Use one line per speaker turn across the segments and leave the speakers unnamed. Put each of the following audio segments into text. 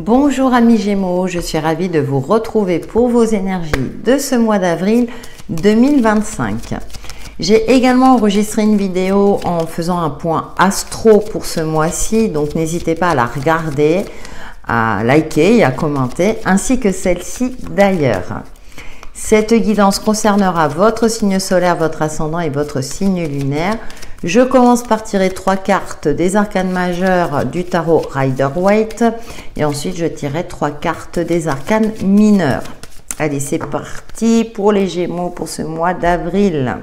Bonjour amis Gémeaux, je suis ravie de vous retrouver pour vos énergies de ce mois d'avril 2025. J'ai également enregistré une vidéo en faisant un point astro pour ce mois-ci, donc n'hésitez pas à la regarder, à liker et à commenter, ainsi que celle-ci d'ailleurs. Cette guidance concernera votre signe solaire, votre ascendant et votre signe lunaire. Je commence par tirer 3 cartes des arcanes majeures du tarot Rider-Waite et ensuite je tirerai 3 cartes des arcanes mineurs. Allez, c'est parti pour les Gémeaux pour ce mois d'avril.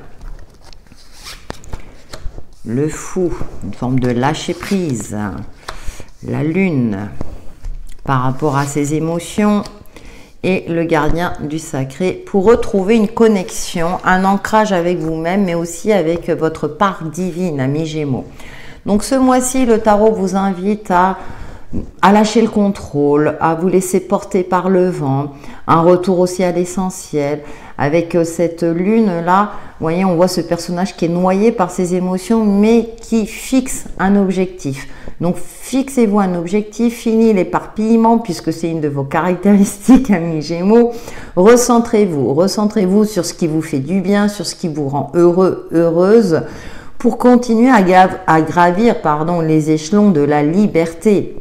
Le fou, une forme de lâcher prise. La lune, par rapport à ses émotions. Et le gardien du sacré pour retrouver une connexion, un ancrage avec vous-même, mais aussi avec votre part divine, amis Gémeaux. Donc ce mois-ci, le tarot vous invite à lâcher le contrôle, à vous laisser porter par le vent, un retour aussi à l'essentiel. Avec cette lune-là, vous voyez, on voit ce personnage qui est noyé par ses émotions, mais qui fixe un objectif. Donc, fixez-vous un objectif, fini l'éparpillement, puisque c'est une de vos caractéristiques, amis Gémeaux. Recentrez-vous sur ce qui vous fait du bien, sur ce qui vous rend heureux, heureuse, pour continuer à gravir les échelons de la liberté,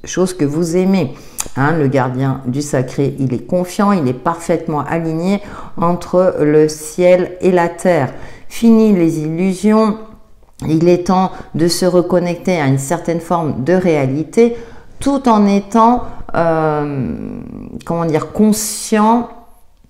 chose que vous aimez. Hein, le gardien du sacré, il est confiant, il est parfaitement aligné entre le ciel et la terre. Fini les illusions. Il est temps de se reconnecter à une certaine forme de réalité tout en étant, conscient,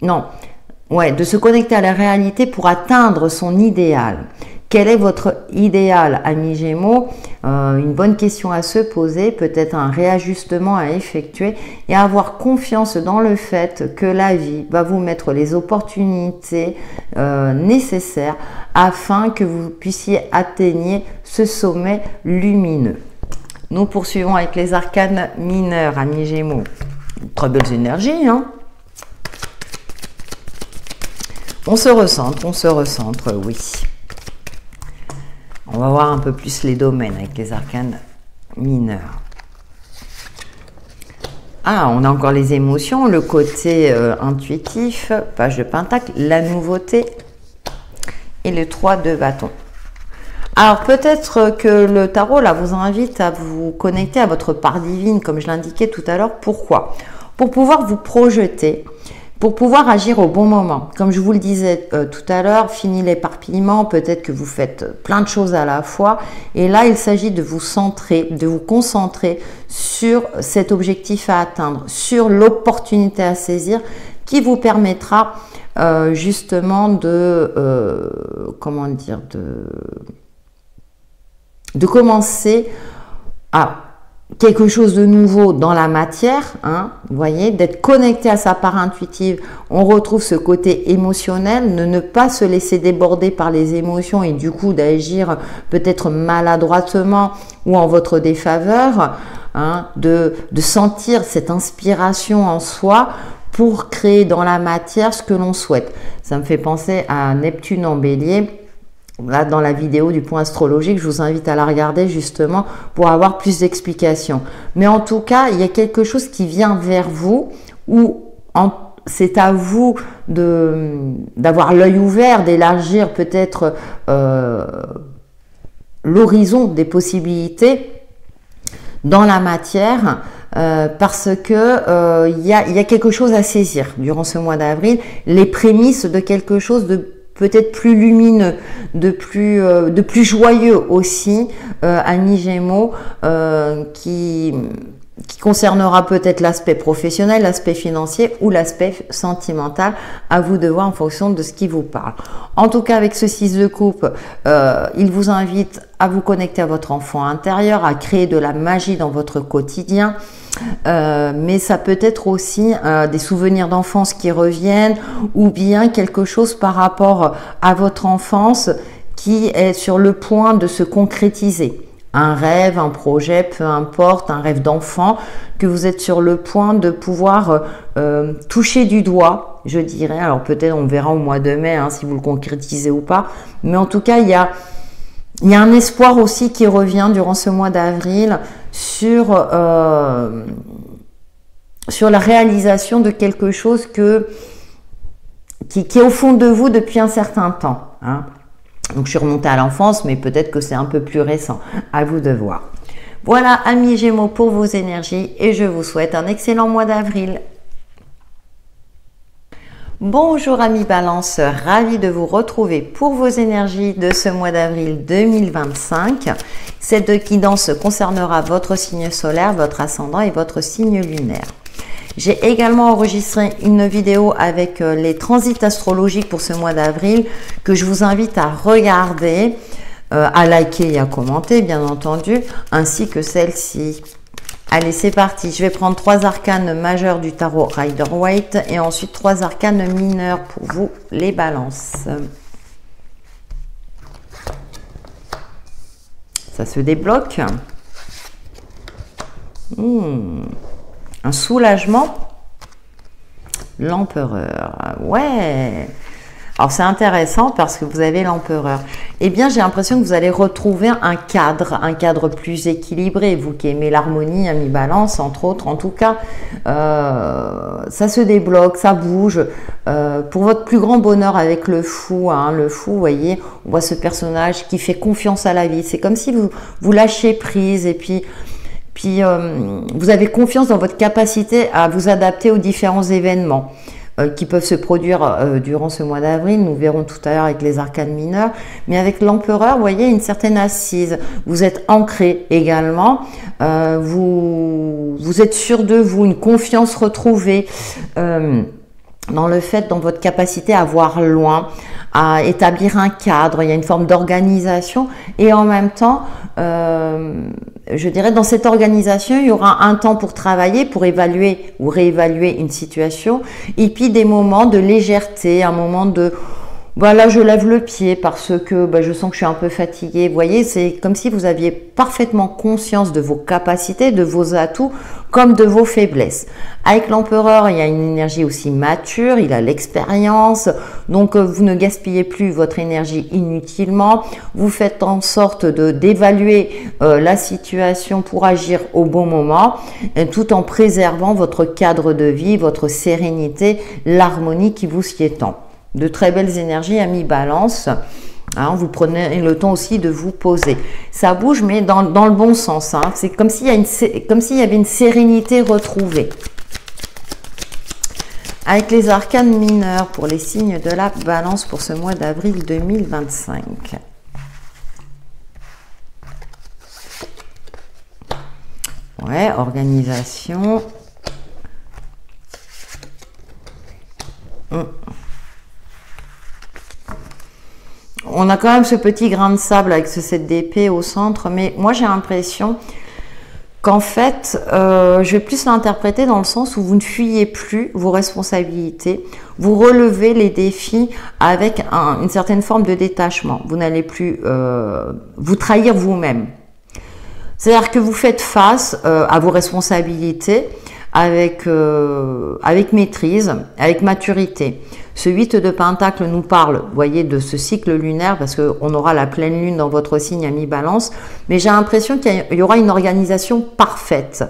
de se connecter à la réalité pour atteindre son idéal. Quel est votre idéal, amis Gémeaux? Une bonne question à se poser, peut-être un réajustement à effectuer et avoir confiance dans le fait que la vie va vous mettre les opportunités nécessaires afin que vous puissiez atteindre ce sommet lumineux. Nous poursuivons avec les arcanes mineurs, amis Gémeaux. Très belles énergies, hein? On se recentre, oui. On va voir un peu plus les domaines avec les arcanes mineurs. Ah, on a encore les émotions, le côté intuitif, page de pentacle, la nouveauté et le 3 de bâton. Alors peut-être que le tarot là vous invite à vous connecter à votre part divine, comme je l'indiquais tout à l'heure. Pourquoi? Pour pouvoir vous projeter, pour pouvoir agir au bon moment. Comme je vous le disais tout à l'heure, fini l'éparpillement, peut-être que vous faites plein de choses à la fois. Et là, il s'agit de vous centrer, de vous concentrer sur cet objectif à atteindre, sur l'opportunité à saisir qui vous permettra justement de commencer à quelque chose de nouveau dans la matière, hein, vous voyez, d'être connecté à sa part intuitive. On retrouve ce côté émotionnel, ne pas se laisser déborder par les émotions et du coup d'agir peut-être maladroitement ou en votre défaveur, hein, de sentir cette inspiration en soi pour créer dans la matière ce que l'on souhaite. Ça me fait penser à Neptune en Bélier. Là, dans la vidéo du point astrologique, je vous invite à la regarder justement pour avoir plus d'explications. Mais en tout cas, il y a quelque chose qui vient vers vous où c'est à vous d'avoir l'œil ouvert, d'élargir peut-être l'horizon des possibilités dans la matière. Parce que il y a quelque chose à saisir durant ce mois d'avril, les prémices de quelque chose de peut-être plus lumineux, de plus joyeux aussi, amis Gémeaux, qui concernera peut-être l'aspect professionnel, l'aspect financier ou l'aspect sentimental, à vous de voir en fonction de ce qui vous parle. En tout cas, avec ce 6 de coupe, il vous invite à vous connecter à votre enfant intérieur, à créer de la magie dans votre quotidien. Mais ça peut être aussi des souvenirs d'enfance qui reviennent ou bien quelque chose par rapport à votre enfance qui est sur le point de se concrétiser. Un rêve, un projet, peu importe, un rêve d'enfant que vous êtes sur le point de pouvoir toucher du doigt, je dirais. Alors peut-être on verra au mois de mai hein, si vous le concrétisez ou pas. Mais en tout cas, il y a un espoir aussi qui revient durant ce mois d'avril sur sur la réalisation de quelque chose qui est au fond de vous depuis un certain temps. Hein. Donc je suis remontée à l'enfance, mais peut-être que c'est un peu plus récent. À vous de voir. Voilà, amis Gémeaux, pour vos énergies et je vous souhaite un excellent mois d'avril. Bonjour amis Balance, ravi de vous retrouver pour vos énergies de ce mois d'avril 2025. Cette guidance concernera votre signe solaire, votre ascendant et votre signe lunaire. J'ai également enregistré une vidéo avec les transits astrologiques pour ce mois d'avril que je vous invite à regarder, à liker et à commenter bien entendu, ainsi que celle-ci. Allez, c'est parti. Je vais prendre 3 arcanes majeurs du tarot Rider-Waite et ensuite 3 arcanes mineurs pour vous, les balances. Ça se débloque. Un soulagement. L'empereur. Ouais. Alors, c'est intéressant parce que vous avez l'empereur. Eh bien, j'ai l'impression que vous allez retrouver un cadre plus équilibré. Vous qui aimez l'harmonie, ami Balance, entre autres. En tout cas, ça se débloque, ça bouge. Pour votre plus grand bonheur avec le fou, hein, le fou, vous voyez, on voit ce personnage qui fait confiance à la vie. C'est comme si vous lâchez prise et puis vous avez confiance dans votre capacité à vous adapter aux différents événements qui peuvent se produire durant ce mois d'avril. Nous verrons tout à l'heure avec les arcanes mineurs. Mais avec l'empereur, vous voyez, une certaine assise. Vous êtes ancré également. Vous êtes sûr de vous, une confiance retrouvée dans le fait, dans votre capacité à voir loin, à établir un cadre. Il y a une forme d'organisation et en même temps, je dirais, dans cette organisation, il y aura un temps pour travailler, pour évaluer ou réévaluer une situation, et puis des moments de légèreté, un moment de voilà, je lève le pied parce que je sens que je suis un peu fatiguée. Vous voyez, c'est comme si vous aviez parfaitement conscience de vos capacités, de vos atouts, comme de vos faiblesses. Avec l'empereur, il y a une énergie aussi mature, il a l'expérience, donc vous ne gaspillez plus votre énergie inutilement. Vous faites en sorte d'évaluer la situation pour agir au bon moment, tout en préservant votre cadre de vie, votre sérénité, l'harmonie qui vous sied tant. De très belles énergies, amis Balance. Hein, vous prenez le temps aussi de vous poser. Ça bouge, mais dans le bon sens. Hein. C'est comme s'il y avait une sérénité retrouvée. Avec les arcanes mineurs pour les signes de la Balance pour ce mois d'avril 2025. Ouais, organisation. On a quand même ce petit grain de sable avec ce 7 d'épée au centre, mais moi j'ai l'impression qu'en fait, je vais plus l'interpréter dans le sens où vous ne fuyez plus vos responsabilités, vous relevez les défis avec une certaine forme de détachement. Vous n'allez plus vous trahir vous-même. C'est-à-dire que vous faites face à vos responsabilités avec maîtrise, avec maturité. Ce 8 de Pentacle nous parle, vous voyez, de ce cycle lunaire, parce qu'on aura la pleine lune dans votre signe, ami Balance, mais j'ai l'impression qu'il y aura une organisation parfaite.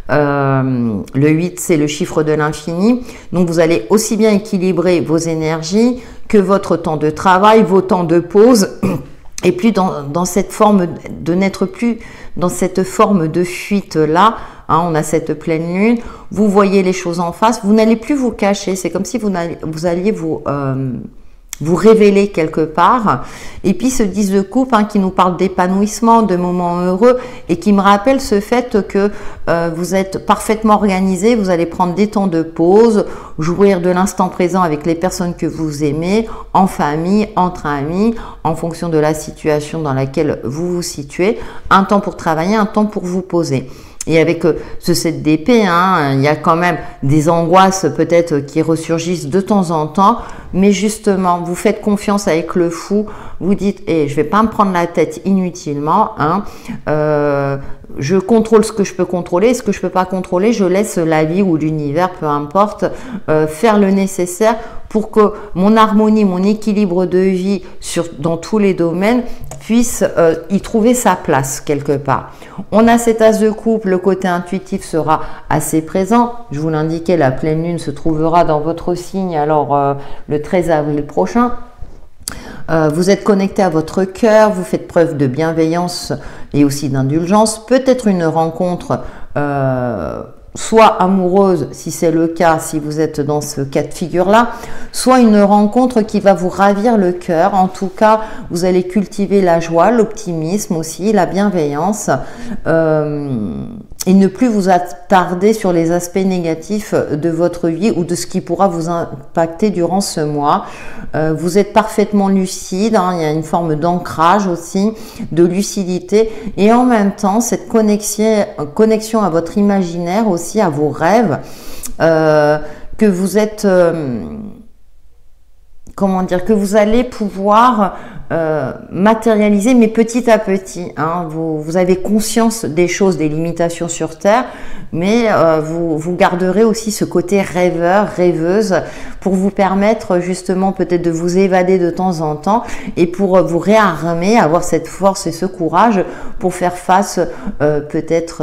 Le 8, c'est le chiffre de l'infini, donc vous allez aussi bien équilibrer vos énergies que votre temps de travail, vos temps de pause, et puis dans cette forme de n'être plus dans cette forme de fuite-là. Hein, on a cette pleine lune, vous voyez les choses en face, vous n'allez plus vous cacher, c'est comme si vous alliez vous révéler quelque part. Et puis ce 10 de coupe qui nous parle d'épanouissement, de moments heureux, et qui me rappelle ce fait que vous êtes parfaitement organisé, vous allez prendre des temps de pause, jouir de l'instant présent avec les personnes que vous aimez, en famille, entre amis, en fonction de la situation dans laquelle vous vous situez, un temps pour travailler, un temps pour vous poser. Et avec ce 7 d'épée, il y a quand même des angoisses peut-être qui ressurgissent de temps en temps, mais justement, vous faites confiance avec le fou vous dites, je vais pas me prendre la tête inutilement, hein, je contrôle ce que je peux contrôler, ce que je peux pas contrôler, je laisse la vie ou l'univers, peu importe, faire le nécessaire pour que mon harmonie, mon équilibre de vie dans tous les domaines puisse y trouver sa place quelque part. On a cet as de coupe, le côté intuitif sera assez présent. Je vous l'indiquais, la pleine lune se trouvera dans votre signe alors le 13 avril prochain. Vous êtes connecté à votre cœur, vous faites preuve de bienveillance et aussi d'indulgence. Peut-être une rencontre soit amoureuse, si c'est le cas, si vous êtes dans ce cas de figure-là, soit une rencontre qui va vous ravir le cœur. En tout cas, vous allez cultiver la joie, l'optimisme aussi, la bienveillance, et ne plus vous attarder sur les aspects négatifs de votre vie ou de ce qui pourra vous impacter durant ce mois. Vous êtes parfaitement lucide, hein, il y a une forme d'ancrage aussi, de lucidité, et en même temps, cette connexion à votre imaginaire aussi, à vos rêves, que vous êtes, comment dire, que vous allez pouvoir matérialiser, mais petit à petit. Hein, vous avez conscience des choses, des limitations sur Terre, mais vous garderez aussi ce côté rêveur, rêveuse, pour vous permettre justement peut-être de vous évader de temps en temps et pour vous réarmer, avoir cette force et ce courage pour faire face peut-être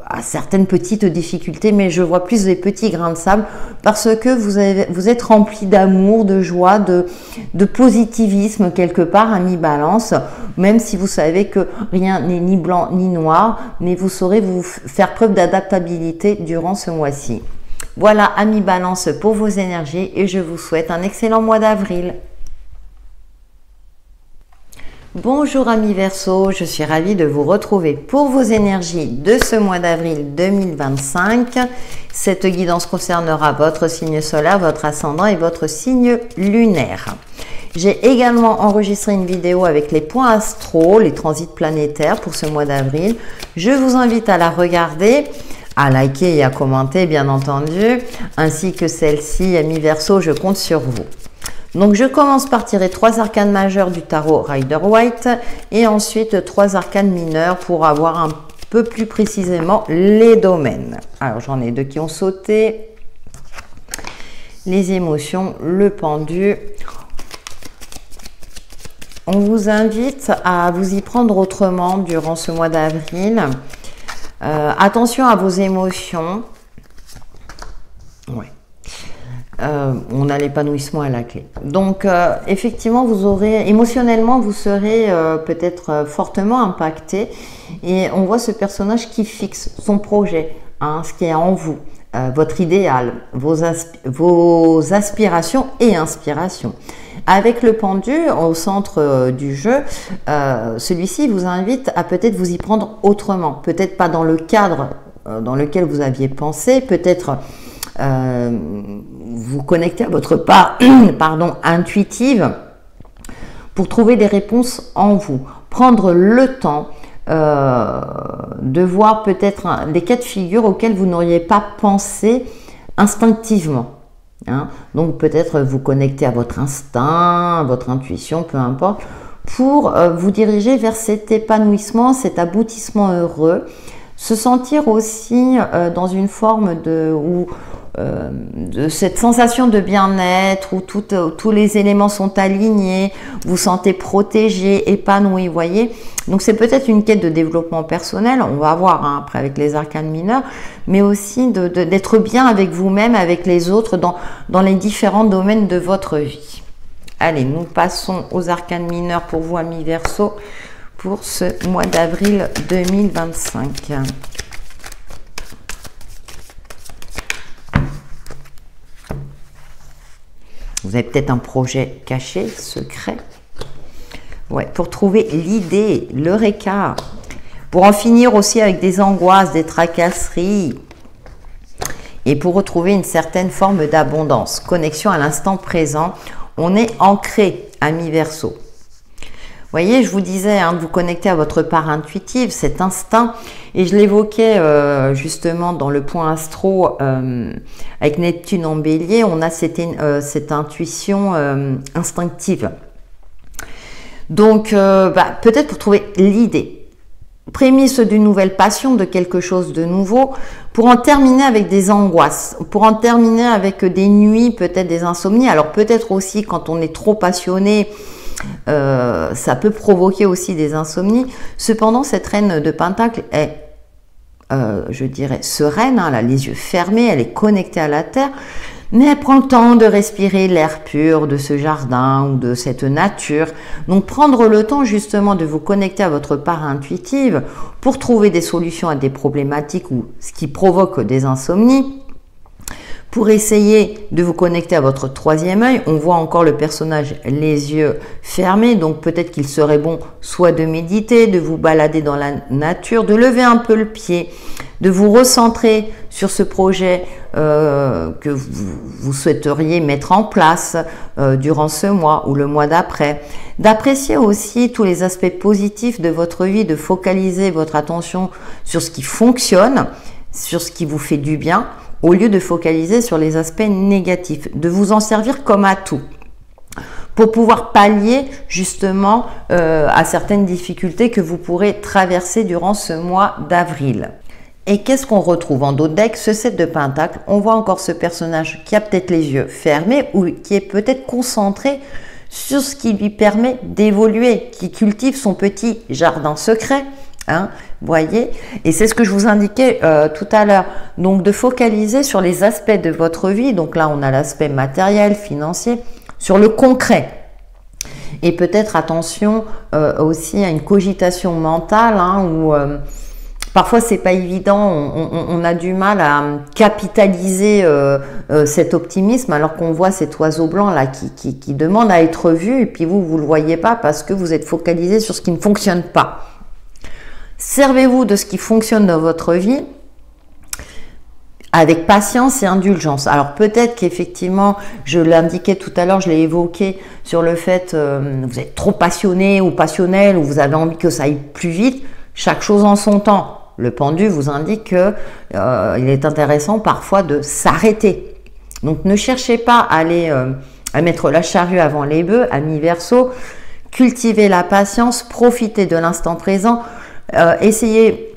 à certaines petites difficultés, mais je vois plus des petits grains de sable parce que vous êtes rempli d'amour, de joie, de positivisme quelque part, à mi-balance, même si vous savez que rien n'est ni blanc ni noir, mais vous saurez vous faire preuve d'adaptabilité durant ce mois-ci. Voilà, à mi-balance pour vos énergies et je vous souhaite un excellent mois d'avril. Bonjour amis Verseau, je suis ravie de vous retrouver pour vos énergies de ce mois d'avril 2025. Cette guidance concernera votre signe solaire, votre ascendant et votre signe lunaire. J'ai également enregistré une vidéo avec les points astro, les transits planétaires pour ce mois d'avril. Je vous invite à la regarder, à liker et à commenter bien entendu, ainsi que celle-ci, amis Verseau, je compte sur vous. Donc, je commence par tirer 3 arcanes majeurs du tarot Rider-Waite et ensuite 3 arcanes mineurs pour avoir un peu plus précisément les domaines. Alors, j'en ai 2 qui ont sauté. Les émotions, le pendu. On vous invite à vous y prendre autrement durant ce mois d'avril. Attention à vos émotions. Ouais. On a l'épanouissement à la clé. Donc, effectivement, vous aurez, émotionnellement, vous serez peut-être fortement impacté. Et on voit ce personnage qui fixe son projet, hein, ce qui est en vous, votre idéal, vos aspirations et inspirations. Avec le pendu au centre du jeu, celui-ci vous invite à peut-être vous y prendre autrement. Peut-être pas dans le cadre dans lequel vous aviez pensé, peut-être vous connecter à votre part intuitive pour trouver des réponses en vous. Prendre le temps de voir peut-être des cas de figure auxquels vous n'auriez pas pensé instinctivement. Hein. Donc peut-être vous connecter à votre instinct, à votre intuition, peu importe, pour vous diriger vers cet épanouissement, cet aboutissement heureux. Se sentir aussi dans une forme de cette sensation de bien-être où tous les éléments sont alignés, vous sentez protégé, épanoui, vous voyez. Donc c'est peut-être une quête de développement personnel, on va voir hein, après avec les arcanes mineurs, mais aussi d'être bien avec vous-même, avec les autres dans les différents domaines de votre vie. Allez, nous passons aux arcanes mineurs pour vous amis Verseau pour ce mois d'avril 2025. Vous avez peut-être un projet caché, secret. Ouais, pour trouver l'idée, l'eureka. Pour en finir aussi avec des angoisses, des tracasseries. Et pour retrouver une certaine forme d'abondance. Connexion à l'instant présent. On est ancré, amis Verseau. Vous voyez, je vous disais, hein, vous connectez à votre part intuitive, cet instinct, et je l'évoquais justement dans le point astro avec Neptune en bélier, on a cette intuition instinctive. Donc, peut-être pour trouver l'idée, prémisse d'une nouvelle passion, de quelque chose de nouveau, pour en terminer avec des angoisses, pour en terminer avec des nuits, peut-être des insomnies. Alors peut-être aussi quand on est trop passionné, ça peut provoquer aussi des insomnies. Cependant, cette reine de Pentacle est, je dirais, sereine, hein, elle a les yeux fermés, elle est connectée à la terre, mais elle prend le temps de respirer l'air pur de ce jardin ou de cette nature. Donc prendre le temps justement de vous connecter à votre part intuitive pour trouver des solutions à des problématiques ou ce qui provoque des insomnies. Pour essayer de vous connecter à votre troisième œil, on voit encore le personnage les yeux fermés, donc peut-être qu'il serait bon soit de méditer, de vous balader dans la nature, de lever un peu le pied, de vous recentrer sur ce projet que vous souhaiteriez mettre en place durant ce mois ou le mois d'après, d'apprécier aussi tous les aspects positifs de votre vie, de focaliser votre attention sur ce qui fonctionne, sur ce qui vous fait du bien, au lieu de focaliser sur les aspects négatifs, de vous en servir comme atout pour pouvoir pallier justement à certaines difficultés que vous pourrez traverser durant ce mois d'avril. Et qu'est-ce qu'on retrouve en dos de deck? Ce 7 de Pentacle, on voit encore ce personnage qui a peut-être les yeux fermés ou qui est peut-être concentré sur ce qui lui permet d'évoluer, qui cultive son petit jardin secret. Hein, voyez, et c'est ce que je vous indiquais tout à l'heure, donc de focaliser sur les aspects de votre vie. Donc là on a l'aspect matériel, financier, sur le concret, et peut-être attention aussi à une cogitation mentale, hein, où parfois c'est pas évident, on a du mal à capitaliser cet optimisme, alors qu'on voit cet oiseau blanc là qui demande à être vu, et puis vous le voyez pas parce que vous êtes focalisé sur ce qui ne fonctionne pas. Servez-vous de ce qui fonctionne dans votre vie avec patience et indulgence. Alors peut-être qu'effectivement, je l'indiquais tout à l'heure, je l'ai évoqué sur le fait vous êtes trop passionné ou passionnel, ou vous avez envie que ça aille plus vite. Chaque chose en son temps. Le pendu vous indique que il est intéressant parfois de s'arrêter. Donc ne cherchez pas à aller à mettre la charrue avant les bœufs, amis Verseau. Cultivez la patience, profitez de l'instant présent. Essayez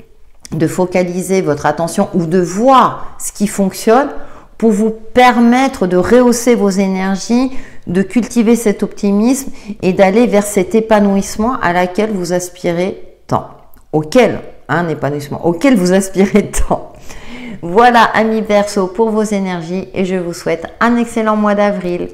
de focaliser votre attention ou de voir ce qui fonctionne pour vous permettre de rehausser vos énergies, de cultiver cet optimisme et d'aller vers cet épanouissement à laquelle vous aspirez tant. Un épanouissement auquel vous aspirez tant. Voilà, amis Verseau, pour vos énergies, et je vous souhaite un excellent mois d'avril.